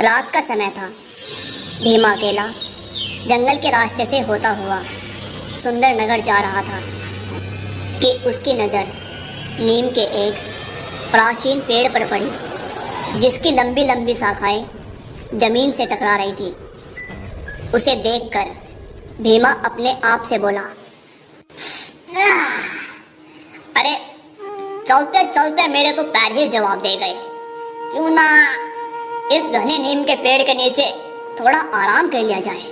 रात का समय था। भीमा अकेला जंगल के रास्ते से होता हुआ सुंदर नगर जा रहा था कि उसकी नज़र नीम के एक प्राचीन पेड़ पर पड़ी जिसकी लंबी लंबी शाखाएं जमीन से टकरा रही थी। उसे देखकर भीमा अपने आप से बोला, अरे चलते चलते मेरे तो पैर ही जवाब दे गए। क्यों ना इस घने नीम के पेड़ के नीचे थोड़ा आराम कर लिया जाए।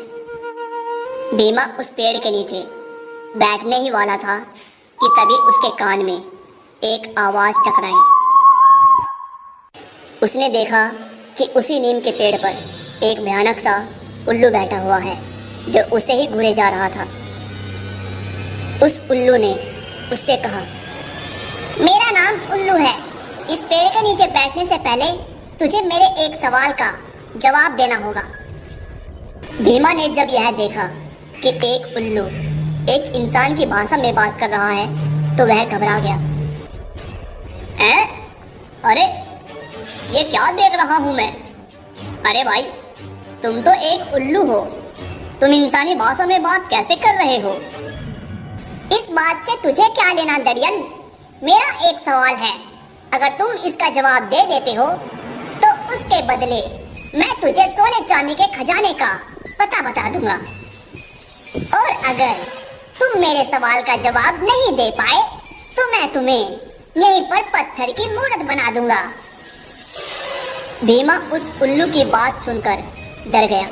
भीमा उस पेड़ के नीचे बैठने ही वाला था कि तभी उसके कान में एक आवाज टकराई। उसने देखा कि उसी नीम के पेड़ पर एक भयानक सा उल्लू बैठा हुआ है जो उसे ही घूरे जा रहा था। उस उल्लू ने उससे कहा, मेरा नाम उल्लू है। इस पेड़ के नीचे बैठने से पहले तुझे मेरे एक सवाल का जवाब देना होगा। भीमा ने जब यह देखा कि एक उल्लू एक इंसान की भाषा में बात कर रहा है तो वह घबरा गया। अरे ये क्या देख रहा हूं मैं? अरे भाई, तुम तो एक उल्लू हो, तुम इंसानी भाषा में बात कैसे कर रहे हो? इस बात से तुझे क्या लेना दरियल? मेरा एक सवाल है, अगर तुम इसका जवाब दे देते हो तो उसके बदले मैं तुझे सोने चांदी के खजाने का पता बता दूंगा। और अगर तुम मेरे सवाल का जवाब नहीं दे पाए तो मैं तुम्हें यहीं पर पत्थर की मूर्त बना दूंगा। भीमा उस उल्लू की बात सुनकर डर गया।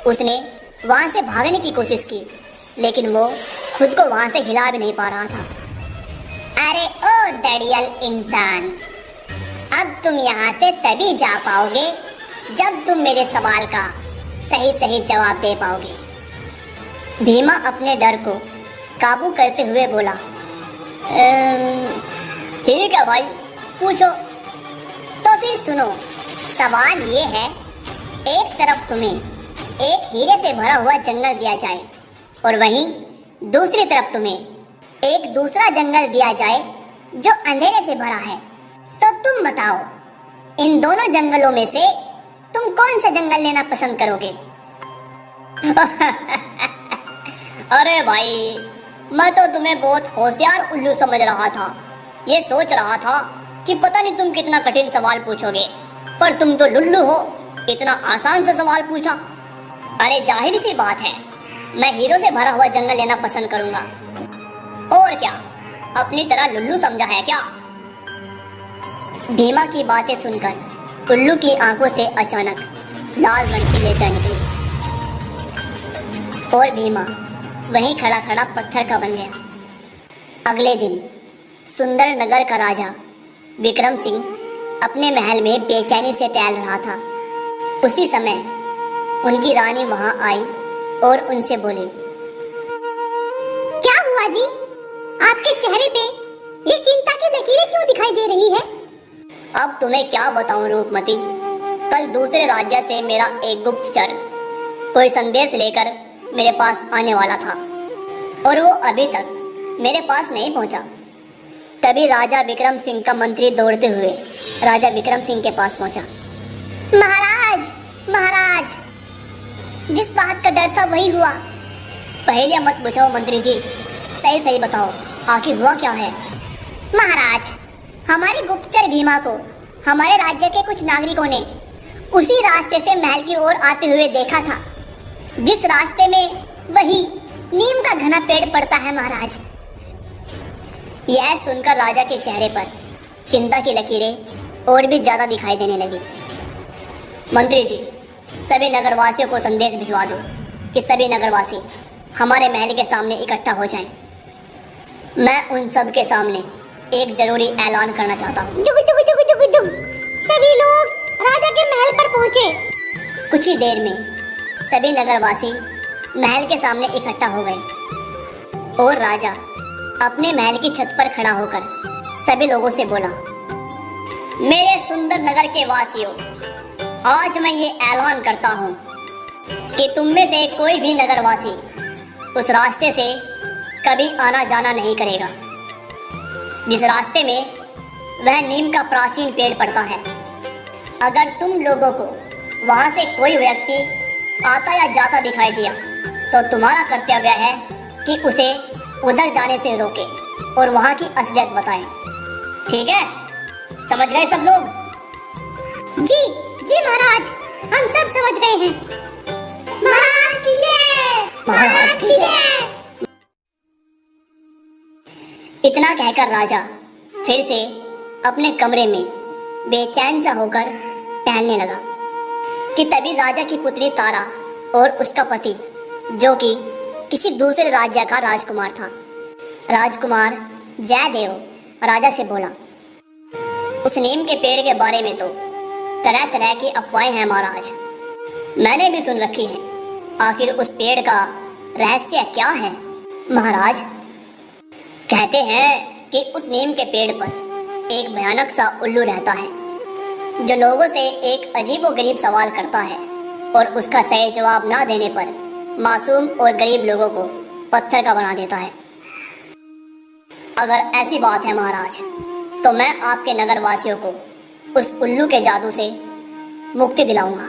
उसने वहां से भागने की कोशिश की लेकिन वो खुद को वहां से हिला भी नहीं पा रहा था। अरे ओ दड़ियल इंसान, अब तुम यहाँ से तभी जा पाओगे जब तुम मेरे सवाल का सही सही जवाब दे पाओगे। भीमा अपने डर को काबू करते हुए बोला, ठीक है भाई, पूछो। तो फिर सुनो, सवाल ये है, एक तरफ तुम्हें एक हीरे से भरा हुआ जंगल दिया जाए और वहीं दूसरी तरफ तुम्हें एक दूसरा जंगल दिया जाए जो अंधेरे से भरा है, तो तुम बताओ, इन दोनों जंगलों में से तुम कौन सा जंगल लेना पसंद करोगे? अरे भाई, मैं तो तुम्हें बहुत होशियार उल्लू समझ रहा था। ये सोच रहा था कि पता नहीं तुम कितना कठिन सवाल पूछोगे, पर तुम तो लुल्लू हो, इतना आसान सा सवाल पूछा। अरे जाहिर सी बात है, मैं हीरो से भरा हुआ जंगल लेना पसंद करूंगा। और क्या, अपनी तरह लुल्लू समझा है क्या? भीमा की बातें सुनकर उल्लू की आंखों से अचानक लाल रंग की लेजर निकली और भीमा वहीं खड़ा खड़ा पत्थर का बन गया। अगले दिन सुंदर नगर का राजा विक्रम सिंह अपने महल में बेचैनी से टहल रहा था। उसी समय उनकी रानी वहां आई और उनसे बोली, क्या हुआ जी? आपके चेहरे पे ये चिंता की लकीरें क्यों दिखाई दे रही है? अब तुम्हें क्या बताऊं रूपमती, कल दूसरे राज्य से मेरा एक गुप्तचर कोई संदेश लेकर मेरे पास आने वाला था और वो अभी तक मेरे पास नहीं पहुंचा। तभी राजा विक्रम सिंह का मंत्री दौड़ते हुए राजा विक्रम सिंह के पास पहुंचा। महाराज, महाराज, जिस बात का डर था वही हुआ। पहेलियां मत पूछो मंत्री जी, सही सही बताओ, आखिर हुआ क्या है? महाराज, हमारी गुप्तचर भीमा को हमारे राज्य के कुछ नागरिकों ने उसी रास्ते से महल की ओर आते हुए देखा था जिस रास्ते में वही नीम का घना पेड़ पड़ता है। महाराज, यह सुनकर राजा के चेहरे पर चिंता की लकीरें और भी ज्यादा दिखाई देने लगी। मंत्री जी, सभी नगरवासियों को संदेश भिजवा दो कि सभी नगरवासी हमारे महल के सामने इकट्ठा हो जाएं। मैं उन सब के सामने एक जरूरी ऐलान करना चाहता हूँ। सभी लोग राजा के महल पर पहुँचे। कुछ ही देर में सभी नगरवासी महल के सामने इकट्ठा हो गए और राजा अपने महल की छत पर खड़ा होकर सभी लोगों से बोला, मेरे सुंदर नगर के वासियों, आज मैं ये ऐलान करता हूँ कि तुम में से कोई भी नगरवासी उस रास्ते से कभी आना जाना नहीं करेगा जिस रास्ते में वह नीम का प्राचीन पेड़ पड़ता है। अगर तुम लोगों को वहां से कोई व्यक्ति आता या जाता दिखाई दिया तो तुम्हारा कर्तव्य है कि उसे उधर जाने से रोके और वहां की असलियत बताएं। ठीक है, समझ गए सब लोग? जी जी महाराज, हम सब समझ गए हैं। महाराज की जय, महाराज की जय। इतना कहकर राजा फिर से अपने कमरे में बेचैन सा होकर टहलने लगा कि तभी राजा की पुत्री तारा और उसका पति, जो कि किसी दूसरे राज्य का राजकुमार था, राजकुमार जयदेव, राजा से बोला, उस नीम के पेड़ के बारे में तो तरह तरह की अफवाहें हैं महाराज, मैंने भी सुन रखी है। आखिर उस पेड़ का रहस्य क्या है? महाराज, कहते हैं कि उस नीम के पेड़ पर एक भयानक सा उल्लू रहता है जो लोगों से एक अजीबोगरीब सवाल करता है और उसका सही जवाब ना देने पर मासूम और गरीब लोगों को पत्थर का बना देता है। अगर ऐसी बात है महाराज, तो मैं आपके नगर वासियों को उस उल्लू के जादू से मुक्ति दिलाऊंगा।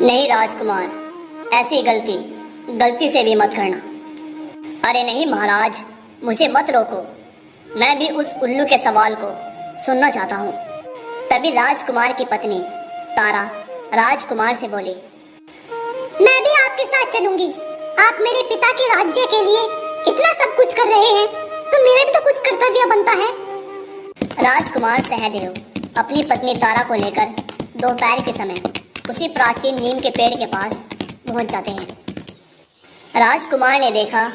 नहीं राजकुमार, ऐसी गलती से भी मत करना। अरे नहीं महाराज, मुझे मत रोको, मैं भी उस उल्लू के सवाल को सुनना चाहता हूँ। तभी राजकुमार की पत्नी तारा राजकुमार से बोली, मैं भी आपके साथ चलूंगी। आप मेरे पिता के राज्य के लिए इतना सब कुछ कर रहे हैं, तो मेरा भी तो कुछ कर्तव्य बनता है। राजकुमार सहदेव अपनी पत्नी तारा को लेकर दोपहर के समय उसी प्राचीन नीम के पेड़ के पास पहुंच जाते हैं। राजकुमार ने देखा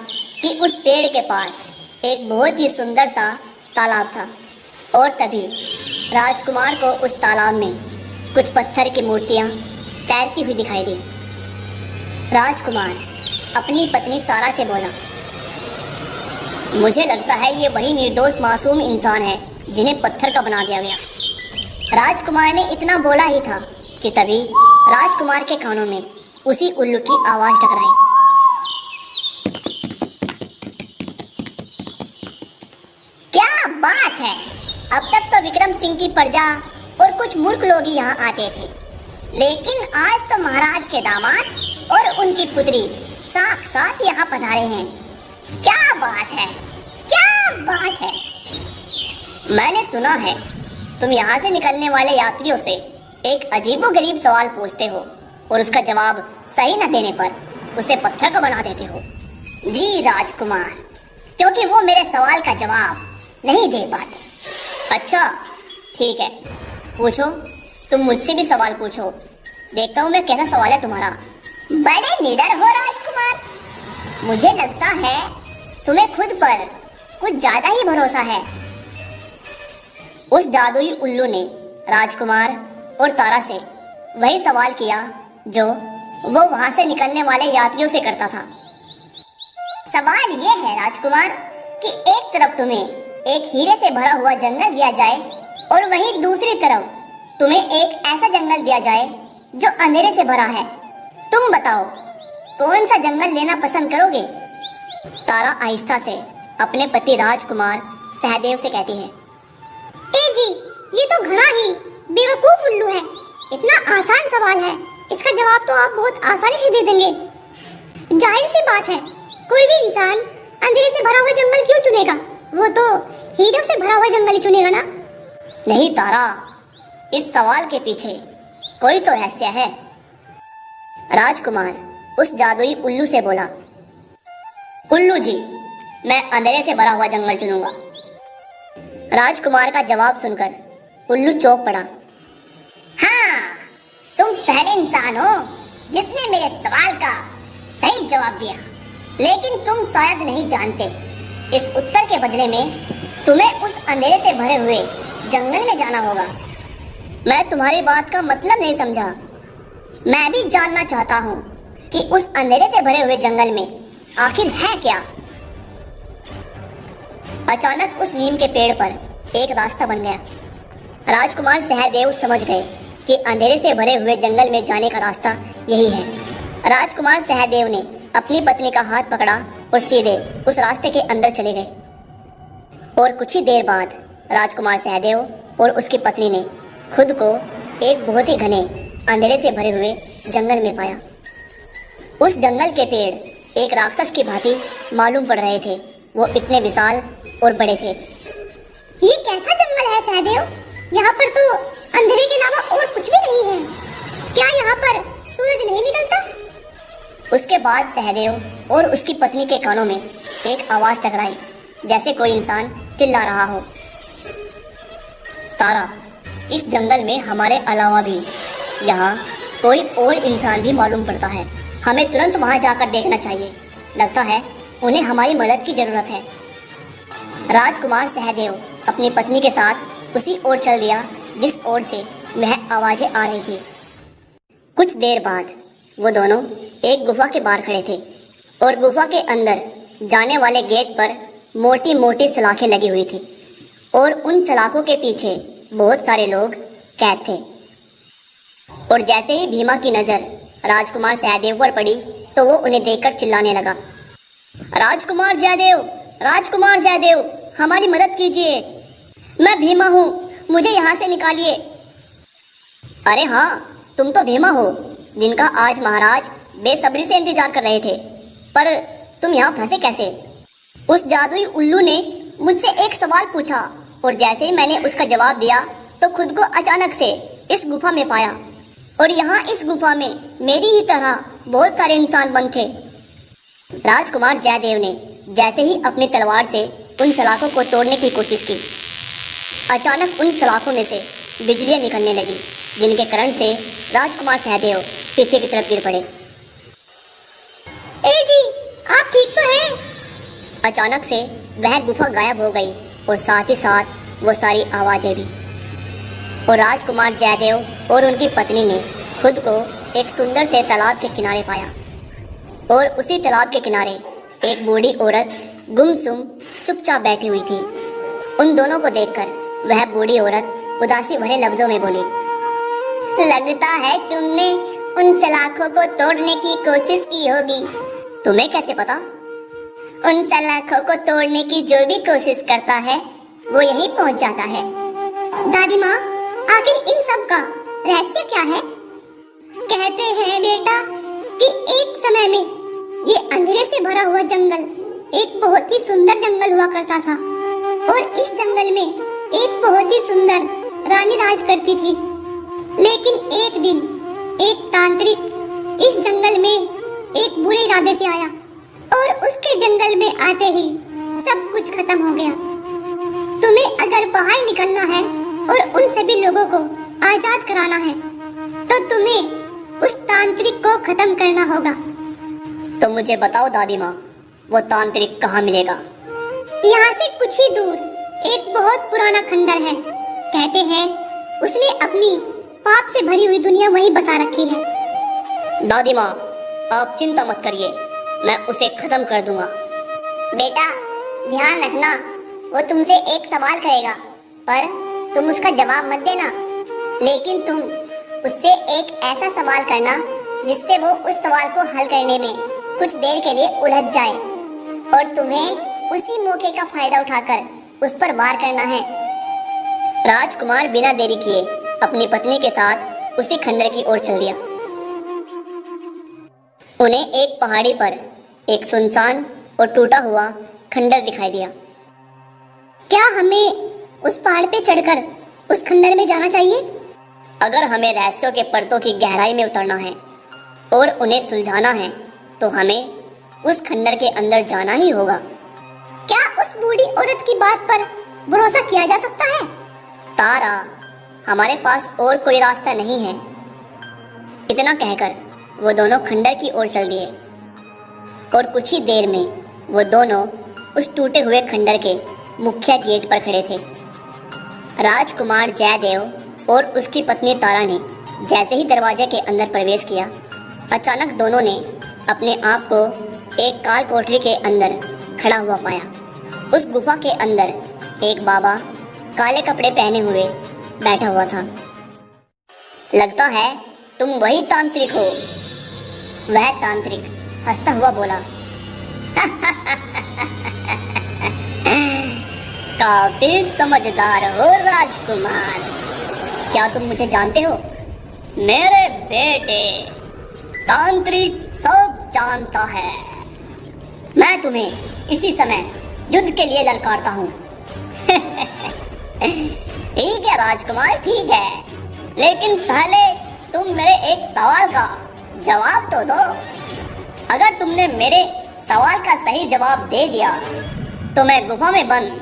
कि उस पेड़ के पास एक बहुत ही सुंदर सा तालाब था और तभी राजकुमार को उस तालाब में कुछ पत्थर की मूर्तियां तैरती हुई दिखाई दी। राजकुमार अपनी पत्नी तारा से बोला, मुझे लगता है ये वही निर्दोष मासूम इंसान है जिन्हें पत्थर का बना दिया गया। राजकुमार ने इतना बोला ही था कि तभी राजकुमार के कानों में उसी उल्लू की आवाज टकराई। क्या बात है, अब तक तो विक्रम सिंह की प्रजा और कुछ मूर्ख लोग ही यहाँ आते थे, लेकिन आज तो महाराज के दामाद और उनकी पुत्री साक्षात यहाँ पधारे हैं। क्या बात है, क्या बात है। मैंने सुना है तुम यहाँ से निकलने वाले यात्रियों से एक अजीबोगरीब सवाल पूछते हो और उसका जवाब सही न देने पर उसे पत्थर का बना देते हो। जी राजकुमार, क्योंकि वो मेरे सवाल का जवाब नहीं दे पाते। अच्छा ठीक है, पूछो, तुम मुझसे भी सवाल पूछो, देखता हूँ मैं कैसा सवाल है तुम्हारा। बड़े निडर हो राजकुमार, मुझे लगता है तुम्हें खुद पर कुछ ज्यादा ही भरोसा है। उस जादुई उल्लू ने राजकुमार और तारा से वही सवाल किया जो वो वहां से निकलने वाले यात्रियों से करता था। सवाल ये है राजकुमार कि एक तरफ तुम्हें एक हीरे से भरा हुआ जंगल दिया जाए और वहीं दूसरी तरफ तुम्हें एक ऐसा जंगल दिया जाए जो अंधेरे से भरा है। तुम बताओ कौन सा जंगल लेना पसंद करोगे? तारा आहिस्ता से अपने पति राजकुमार सहदेव से कहती है, ए जी, ये तो घना ही बेवकूफ उल्लू है। इतना आसान सवाल है, इसका जवाब तो आप बहुत आसानी से दे देंगे। जाहिर सी बात है, कोई भी इंसान अंधेरे से भरा हुआ जंगल क्यों चुनेगा? वो तो हीरों से भरा हुआ जंगल ही चुनेगा ना। नहीं तारा, इस सवाल के पीछे कोई तो रहस्य है। राजकुमार उस जादुई उल्लू से बोला, उल्लू जी, मैं अंधेरे से भरा हुआ जंगल चुनूंगा। राजकुमार का जवाब सुनकर उल्लू चौंक पड़ा। हाँ, तुम पहले इंसान हो जिसने मेरे सवाल का सही जवाब दिया, लेकिन तुम शायद नहीं जानते, इस उत्तर के बदले में तुम्हें उस अंधेरे से भरे हुए जंगल में जाना होगा। मैं तुम्हारी बात का मतलब नहीं समझा। मैं भी जानना चाहता हूँ कि उस अंधेरे से भरे हुए जंगल में आखिर है क्या। अचानक उस नीम के पेड़ पर एक रास्ता बन गया। राजकुमार सहदेव समझ गए कि अंधेरे से भरे हुए जंगल में जाने का रास्ता यही है। राजकुमार सहदेव ने अपनी पत्नी का हाथ पकड़ा और सीधे उस रास्ते के अंदर चले गए। और कुछ ही देर बाद राजकुमार सहदेव और उसकी पत्नी ने खुद को एक बहुत ही घने अंधेरे से भरे हुए जंगल में पाया। उस जंगल के पेड़ एक राक्षस की भांति मालूम पड़ रहे थे। वो इतने विशाल और बड़े थे। ये कैसा जंगल है सहदेव? यहाँ पर तो अंधेरे के अलावा और कुछ भी नहीं है। क्या यहाँ पर सूरज नहीं निकलता? उसके बाद सहदेव और उसकी पत्नी के कानों में एक आवाज टकराई, जैसे कोई इंसान चिल्ला रहा हो। तारा, इस जंगल में हमारे अलावा भी यहाँ कोई और इंसान भी मालूम पड़ता है। हमें तुरंत वहाँ जाकर देखना चाहिए। लगता है उन्हें हमारी मदद की जरूरत है। राजकुमार सहदेव अपनी पत्नी के साथ उसी ओर चल दिया जिस ओर से वह आवाजें आ रही थी। कुछ देर बाद वो दोनों एक गुफा के बाहर खड़े थे और गुफा के अंदर जाने वाले गेट पर मोटी मोटी सलाखें लगी हुई थी और उन सलाखों के पीछे बहुत सारे लोग कैद थे। और जैसे ही भीमा की नजर राजकुमार सहदेव पर पड़ी तो वो उन्हें देखकर चिल्लाने लगा, राजकुमार जयदेव, राजकुमार जयदेव, हमारी मदद कीजिए। मैं भीमा हूँ, मुझे यहाँ से निकालिए। अरे हाँ, तुम तो भीमा हो जिनका आज महाराज बेसब्री से इंतजार कर रहे थे, पर तुम यहाँ फंसे कैसे? उस जादुई उल्लू ने मुझसे एक सवाल पूछा और जैसे ही मैंने उसका जवाब दिया तो खुद को अचानक से इस गुफा में पाया। और यहाँ इस गुफा में मेरी ही तरह बहुत सारे इंसान बंद थे। राजकुमार जयदेव ने जैसे ही अपनी तलवार से उन सलाखों को तोड़ने की कोशिश की, अचानक उन सलाखों में से बिजलियां निकलने लगी, जिनके करंट से राजकुमार सहदेव पीछे की तरफ गिर पड़े। ए जी, आप ठीक तो हैं? अचानक से वह गुफा गायब हो गई और साथ ही साथ वो सारी आवाजें भी। और राजकुमार जयदेव और उनकी पत्नी ने खुद को एक सुंदर से तालाब के किनारे पाया और उसी तालाब के किनारे एक बूढ़ी औरत गुमसुम चुपचाप बैठी हुई थी। उन दोनों को देखकर वह बूढ़ी औरत उदासी भरे लफ्जों में बोली, लगता है तुमने उन सलाखों को तोड़ने की कोशिश की होगी। तुम्हें कैसे पता? उन सलाखों को तोड़ने की जो भी कोशिश करता है वो यहीं पहुंच जाता है। दादी माँ, आखिर इन सब का रहस्य क्या है? कहते हैं बेटा कि एक समय में ये अंधेरे से भरा हुआ जंगल एक बहुत ही सुंदर जंगल हुआ करता था और इस जंगल में एक बहुत ही सुंदर रानी राज करती थी। लेकिन एक दिन एक तांत्रिक इस जंगल में एक बुरे इरादे से आया और उसके जंगल में आते ही सब कुछ खत्म हो गया। तुम्हें अगर बाहर निकलना है और उन सभी लोगों को आजाद कराना है तो तुम्हें उस तांत्रिक को खत्म करना होगा। तो मुझे बताओ दादी माँ, वो तांत्रिक कहाँ मिलेगा? यहाँ से कुछ ही दूर एक बहुत पुराना खंडर है। कहते हैं उसने अपनी पाप से भरी हुई दुनिया वहीं बसा रखी है। दादी माँ, आप चिंता मत करिए, मैं उसे खत्म कर दूंगा। बेटा ध्यान रखना, वो तुमसे एक सवाल करेगा पर तुम उसका जवाब मत देना। लेकिन तुम उससे एक ऐसा सवाल करना जिससे वो उस सवाल को हल करने में कुछ देर के लिए उलझ जाए और तुम्हें उसी मौके का फायदा उठाकर उस पर वार करना है। राजकुमार बिना देरी किए अपनी पत्नी के साथ उसी खंडर की ओर चल दिया। उन्हें एक पहाड़ी पर एक सुनसान और टूटा हुआ खंडर दिखाई दिया। क्या हमें उस पहाड़ पे चढ़कर उस खंडर में जाना चाहिए? अगर हमें रहस्यों के परतों की गहराई में उतरना है और उन्हें सुलझाना है तो हमें उस खंडर के अंदर जाना ही होगा। क्या उस बूढ़ी औरत की बात पर भरोसा किया जा सकता है? तारा, हमारे पास और कोई रास्ता नहीं है। इतना कहकर वो दोनों खंडर की ओर चल दिए और कुछ ही देर में वो दोनों उस टूटे हुए खंडर के मुख्य गेट पर खड़े थे। राजकुमार जयदेव और उसकी पत्नी तारा ने जैसे ही दरवाजे के अंदर प्रवेश किया, अचानक दोनों ने अपने आप को एक काल कोठरी के अंदर खड़ा हुआ पाया। उस गुफा के अंदर एक बाबा काले कपड़े पहने हुए बैठा हुआ था। लगता है तुम वही तांत्रिक हो। वह तांत्रिक हंसता हुआ बोला, काफी समझदार हो राजकुमार। क्या तुम मुझे जानते हो? मेरे बेटे, तांत्रिक सब जानता है। मैं तुम्हें इसी समय युद्ध के लिए ललकारता हूँ। ठीक है राजकुमार, ठीक है, लेकिन पहले तुम मेरे एक सवाल का जवाब तो दो। अगर तुमने मेरे सवाल का सही जवाब दे दिया तो मैं गुफा में बंद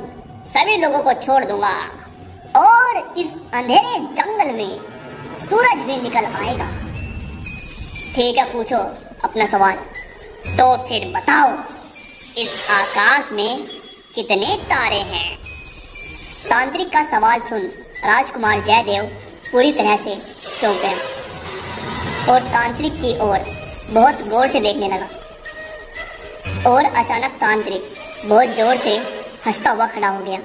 सभी लोगों को छोड़ दूंगा और इस अंधेरे जंगल में सूरज भी निकल आएगा। ठीक है, पूछो अपना सवाल। तो फिर बताओ, इस आकाश में कितने तारे हैं? तांत्रिक का सवाल सुन राजकुमार जयदेव पूरी तरह से चौंक गया और तांत्रिक की ओर बहुत गौर से देखने लगा। और अचानक तांत्रिक बहुत जोर से हंसता हुआ खड़ा हो गया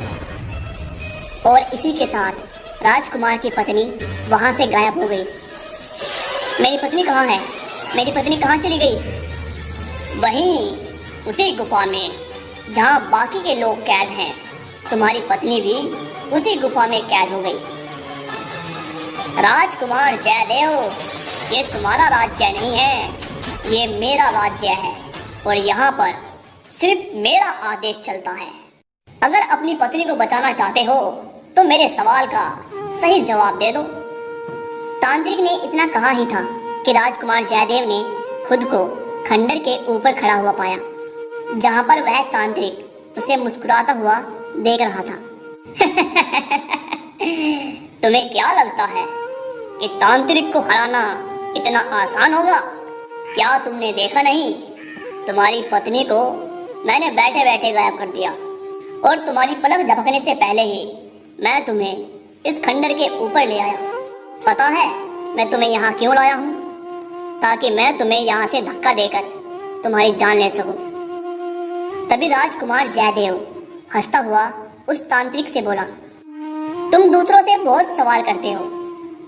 और इसी के साथ राजकुमार की पत्नी वहां से गायब हो गई। मेरी पत्नी कहाँ है? मेरी पत्नी कहाँ चली गई? वहीं उसी गुफा में जहाँ बाकी के लोग कैद हैं, तुम्हारी पत्नी भी उसी गुफा में कैद हो गई। राजकुमार जयदेव, ये तुम्हारा राज्य नहीं है, ये मेरा राज्य है और यहाँ पर सिर्फ मेरा आदेश चलता है। अगर अपनी पत्नी को बचाना चाहते हो तो मेरे सवाल का सही जवाब दे दो। तांत्रिक ने इतना कहा ही था कि राजकुमार जयदेव ने खुद को खंडर के ऊपर खड़ा हुआ पाया, जहां पर वह तांत्रिक उसे मुस्कुराता हुआ देख रहा था। तुम्हें क्या लगता है कि तांत्रिक को हराना इतना आसान होगा? क्या तुमने देखा नहीं, तुम्हारी पत्नी को मैंने बैठे बैठे गायब कर दिया और तुम्हारी पलक झपकने से पहले ही मैं तुम्हें इस खंडर के ऊपर ले आया। पता है मैं तुम्हें यहाँ क्यों लाया हूँ? ताकि मैं तुम्हें यहाँ से धक्का देकर तुम्हारी जान ले सकूं। तभी राजकुमार जयदेव हंसता हुआ उस तांत्रिक से बोला, तुम दूसरों से बहुत सवाल करते हो,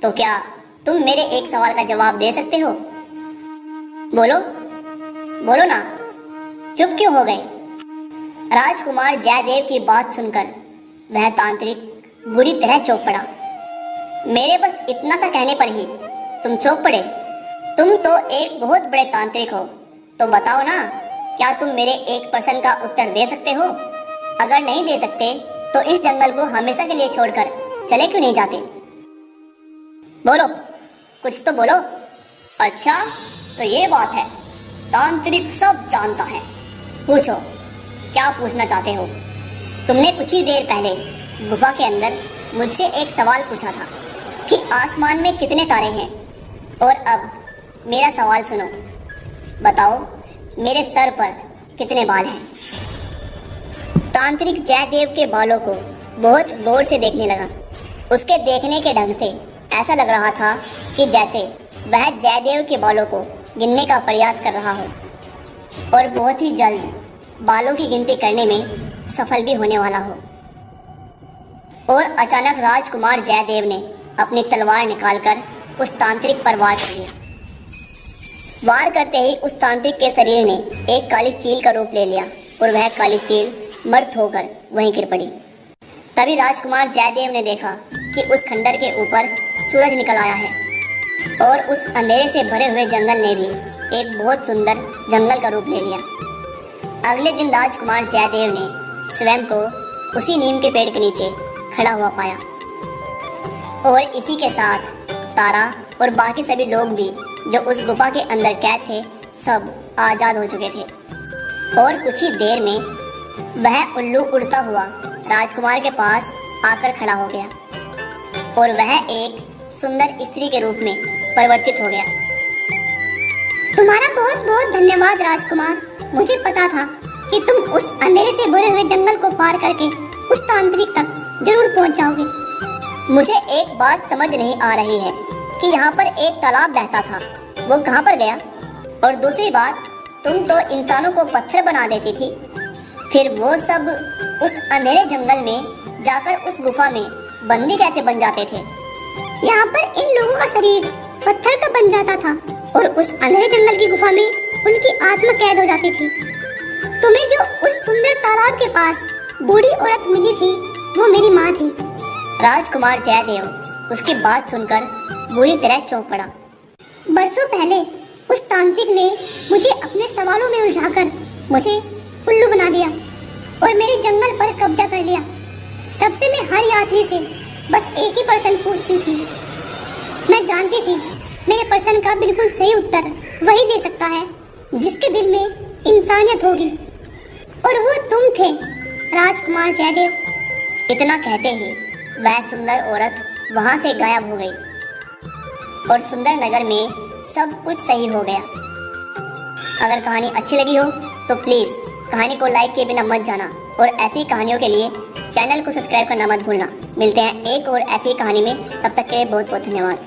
तो क्या तुम मेरे एक सवाल का जवाब दे सकते हो? बोलो बोलो ना, चुप क्यों हो गए? राजकुमार जयदेव की बात सुनकर वह तांत्रिक बुरी तरह चौंक पड़ा। मेरे बस इतना सा कहने पर ही तुम चौंक पड़े? तुम तो एक बहुत बड़े तांत्रिक हो, तो बताओ ना, क्या तुम मेरे एक प्रश्न का उत्तर दे सकते हो? अगर नहीं दे सकते तो इस जंगल को हमेशा के लिए छोड़कर चले क्यों नहीं जाते? बोलो, कुछ तो बोलो। अच्छा, तो ये बात है, तांत्रिक सब जानता है। पूछो, क्या पूछना चाहते हो? तुमने कुछ ही देर पहले गुफा के अंदर मुझसे एक सवाल पूछा था कि आसमान में कितने तारे हैं, और अब मेरा सवाल सुनो। बताओ, मेरे सर पर कितने बाल हैं? तांत्रिक जयदेव के बालों को बहुत गौर से देखने लगा। उसके देखने के ढंग से ऐसा लग रहा था कि जैसे वह जयदेव के बालों को गिनने का प्रयास कर रहा हो और बहुत ही जल्द बालों की गिनती करने में सफल भी होने वाला हो। और अचानक राजकुमार जयदेव ने अपनी तलवार निकालकर उस तांत्रिक पर वार कर दिया। वार करते ही उस तांत्रिक के शरीर ने एक काली चील का रूप ले लिया और वह काली चील मर्द होकर वहीं गिर पड़ी। तभी राजकुमार जयदेव ने देखा कि उस खंडर के ऊपर सूरज निकल आया है और उस अंधेरे से भरे हुए जंगल ने भी एक बहुत सुंदर जंगल का रूप ले लिया। अगले दिन राजकुमार जयदेव ने स्वयं को उसी नीम के पेड़ के नीचे खड़ा हुआ पाया और इसी के साथ तारा और बाकी सभी लोग भी जो उस गुफा के अंदर कैद थे सब आज़ाद हो चुके थे। और कुछ ही देर में वह उल्लू उड़ता हुआ राजकुमार के पास आकर खड़ा हो गया और वह एक सुंदर स्त्री के रूप में परिवर्तित हो गया। तुम्हारा बहुत बहुत धन्यवाद राजकुमार। मुझे पता था कि तुम उस अंधेरे से भरे हुए जंगल को पार करके उस तांत्रिक तक जरूर पहुंच जाओगे। मुझे एक बात समझ नहीं आ रही है कि यहाँ पर एक तालाब बहता था, वो कहाँ पर गया? और दूसरी बात, तुम तो इंसानों को पत्थर बना देती थी, फिर वो सब उस अंधेरे जंगल में जाकर उस गुफा में बंदी कैसे बन जाते थे? यहाँ पर इन लोगों का शरीर पत्थर का बन जाता था और उस अंधेरे जंगल की गुफा में उनकी आत्मा कैद हो जाती थी। तुम्हें जो उस सुंदर तालाब के पास बूढ़ी औरत मिली थी, वो मेरी माँ थी। राजकुमार जयदेव उसकी बात सुनकर बुरी तरह चौंक पड़ा। बरसों पहले उस तांत्रिक ने मुझे अपने सवालों में उलझाकर मुझे उल्लू बना दिया और मेरे जंगल पर कब्जा कर लिया। तब से मैं हर यात्री से बस एक ही प्रश्न पूछती थी। मैं जानती थी मेरे प्रश्न का बिल्कुल सही उत्तर वही दे सकता है जिसके दिल में इंसानियत होगी, और वो तुम थे, राजकुमार जयदेव। इतना कहते ही वह सुंदर औरत वहां से गायब हो गई और सुंदर नगर में सब कुछ सही हो गया। अगर कहानी अच्छी लगी हो तो प्लीज़ कहानी को लाइक किए बिना मत जाना, और ऐसी कहानियों के लिए चैनल को सब्सक्राइब करना मत भूलना। मिलते हैं एक और ऐसी कहानी में, तब तक के लिए बहुत बहुत धन्यवाद।